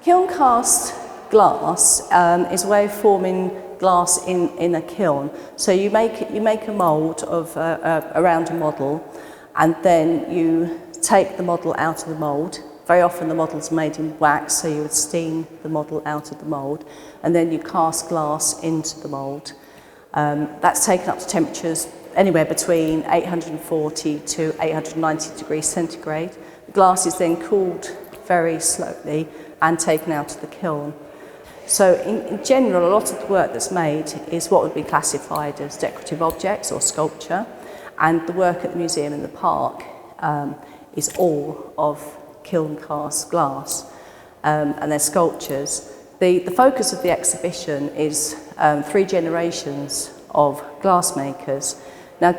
Kiln cast glass is a way of forming glass in a kiln. So you make a mould of around a model, and then you take the model out of the mould. Very often the model's made in wax, so you would steam the model out of the mould, and then you cast glass into the mould. That's taken up to temperatures anywhere between 840 to 890 degrees centigrade. The glass is then cooled very slowly and taken out of the kiln. So in general, a lot of the work that's made is what would be classified as decorative objects or sculpture, and the work at the museum in the park is all of kiln cast glass, and they're sculptures. The focus of the exhibition is 3 generations of glassmakers. Now,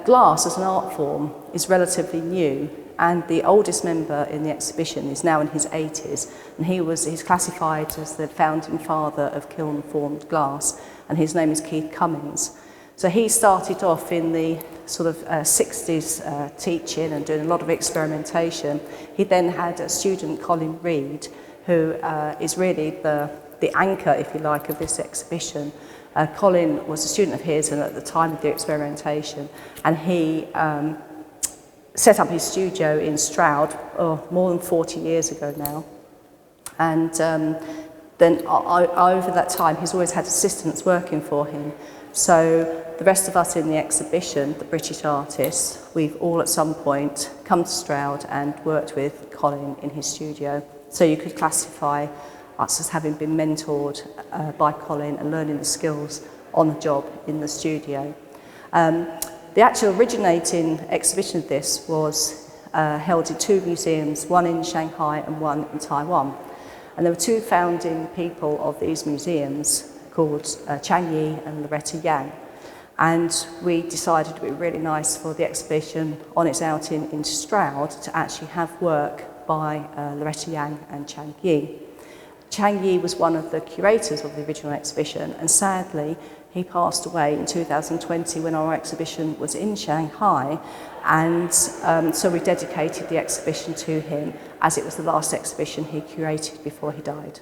glass as an art form is relatively new, and the oldest member in the exhibition is now in his 80s, and he's classified as the founding father of kiln-formed glass, and his name is Keith Cummins. So he started off in the sort of 60s teaching and doing a lot of experimentation. He then had a student, Colin Reed, who is really the anchor, if you like, of this exhibition. Colin was a student of his and at the time of the experimentation, and he set up his studio in Stroud more than 40 years ago now. And then over that time, he's always had assistants working for him. So the rest of us in the exhibition, the British artists, we've all at some point come to Stroud and worked with Colin in his studio. So you could classify us as having been mentored by Colin and learning the skills on the job in the studio. The actual originating exhibition of this was held in 2 museums, one in Shanghai and one in Taiwan. And there were 2 founding people of these museums called Chang Yi and Loretta Yang. And we decided it would be really nice for the exhibition on its outing in Stroud to actually have work by Loretta Yang and Chang Yi. Chang Yi was one of the curators of the original exhibition, and sadly he passed away in 2020 when our exhibition was in Shanghai, and so we dedicated the exhibition to him as it was the last exhibition he curated before he died.